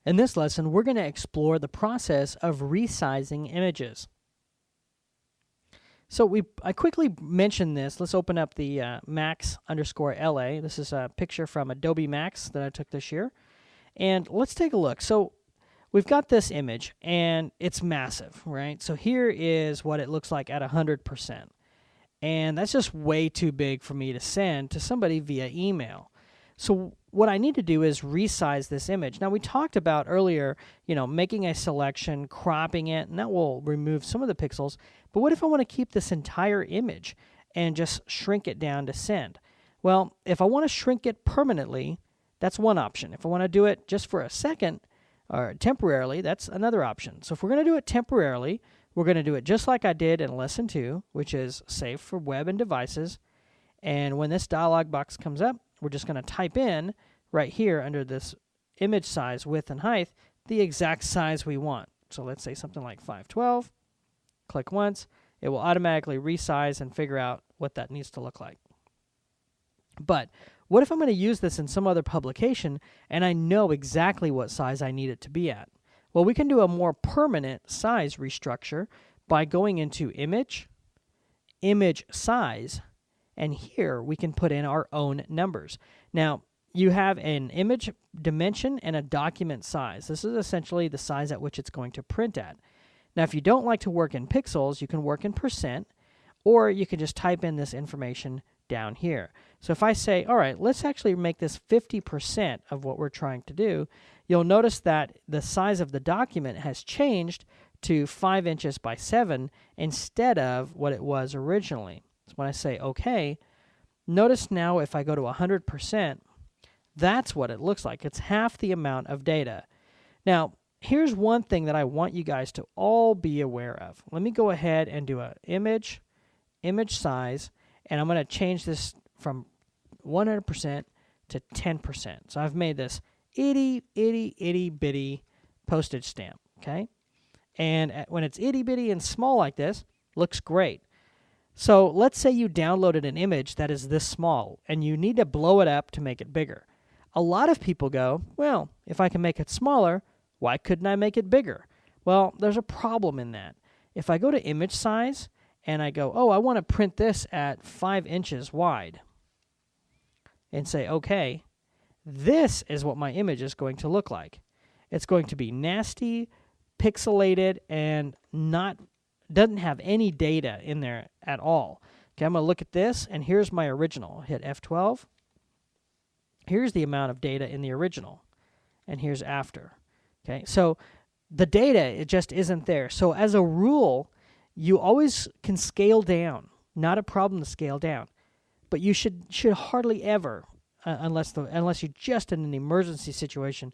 In this lesson, we're going to explore the process of resizing images. So I quickly mentioned this. Let's open up the Max_LA. This is a picture from Adobe Max that I took this year. And let's take a look. So we've got this image, and it's massive, right? So here is what it looks like at 100%. And that's just way too big for me to send to somebody via email. So what I need to do is resize this image. Now, we talked about earlier, making a selection, cropping it, and that will remove some of the pixels. But what if I want to keep this entire image and just shrink it down to send? Well, if I want to shrink it permanently, that's one option. If I want to do it just for a second or temporarily, that's another option. So if we're going to do it temporarily, we're going to do it just like I did in Lesson 2, which is save for web and devices. And when this dialog box comes up, we're just going to type in right here under this image size, width, and height, the exact size we want. So let's say something like 512. Click once. It will automatically resize and figure out what that needs to look like. But what if I'm going to use this in some other publication and I know exactly what size I need it to be at? Well, we can do a more permanent size restructure by going into Image, Image Size, and here we can put in our own numbers. Now, you have an image dimension and a document size. This is essentially the size at which it's going to print at. Now, if you don't like to work in pixels, you can work in %, or you can just type in this information down here. So if I say, all right, let's actually make this 50% of what we're trying to do, you'll notice that the size of the document has changed to 5 inches by 7 instead of what it was originally. So when I say OK, notice now if I go to 100%, that's what it looks like. It's half the amount of data. Now, here's one thing that I want you guys to all be aware of. Let me go ahead and do an image size, and I'm going to change this from 100% to 10%. So I've made this itty bitty postage stamp, okay? And when it's itty bitty and small like this, looks great. So let's say you downloaded an image that is this small, and you need to blow it up to make it bigger. A lot of people go, well, if I can make it smaller, why couldn't I make it bigger? Well, there's a problem in that. If I go to image size and I go, oh, I want to print this at 5 inches wide, and say, okay, this is what my image is going to look like. It's going to be nasty, pixelated, and doesn't have any data in there at all. Okay, I'm going to look at this, and here's my original. Hit F12. Here's the amount of data in the original, and here's after. Okay, so the data, it just isn't there. So as a rule, you always can scale down. Not a problem to scale down, but you should hardly ever, unless you're just in an emergency situation.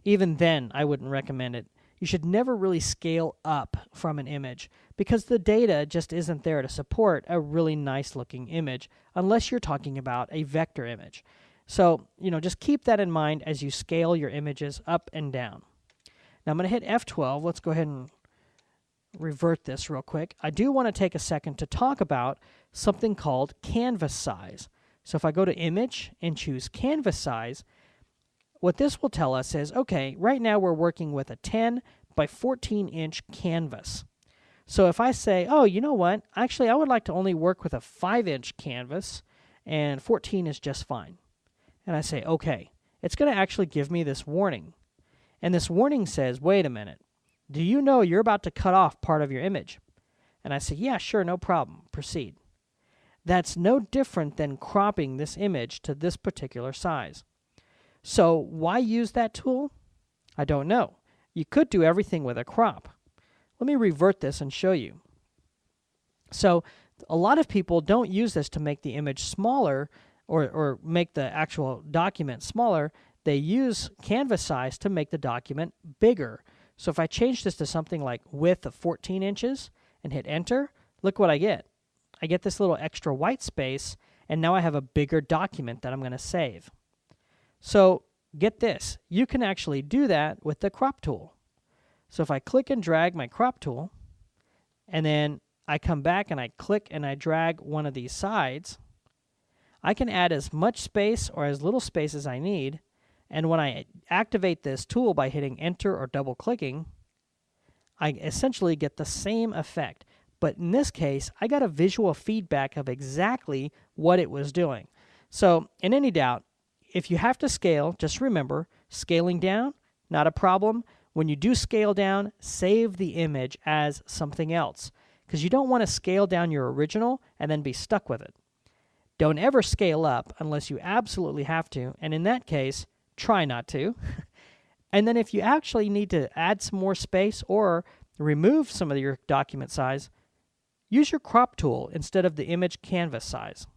Even then, I wouldn't recommend it. You should never really scale up from an image because the data just isn't there to support a really nice looking image unless you're talking about a vector image. So, just keep that in mind as you scale your images up and down. Now I'm going to hit F12. Let's go ahead and revert this real quick. I do want to take a second to talk about something called canvas size. So if I go to image and choose canvas size, what this will tell us is, okay, right now we're working with a 10 by 14 inch canvas. So if I say, oh, you know what? Actually, I would like to only work with a 5-inch canvas, and 14 is just fine. And I say, okay, it's going to actually give me this warning. And this warning says, wait a minute, do you know you're about to cut off part of your image? And I say, yeah, sure, no problem, proceed. That's no different than cropping this image to this particular size. So why use that tool? I don't know. You could do everything with a crop. Let me revert this and show you. So a lot of people don't use this to make the image smaller or make the actual document smaller. They use canvas size to make the document bigger. So if I change this to something like width of 14 inches and hit enter, look what I get. I get this little extra white space, and now I have a bigger document that I'm going to save. So get this, you can actually do that with the crop tool. So if I click and drag my crop tool, and then I come back and I click and I drag one of these sides, I can add as much space or as little space as I need, And when I activate this tool by hitting enter or double clicking, I essentially get the same effect. But in this case, I got a visual feedback of exactly what it was doing. So in any doubt, if you have to scale, just remember, scaling down, not a problem. When you do scale down, save the image as something else, because you don't want to scale down your original and then be stuck with it. Don't ever scale up unless you absolutely have to, and in that case, try not to. And then if you actually need to add some more space or remove some of your document size, use your crop tool instead of the image canvas size.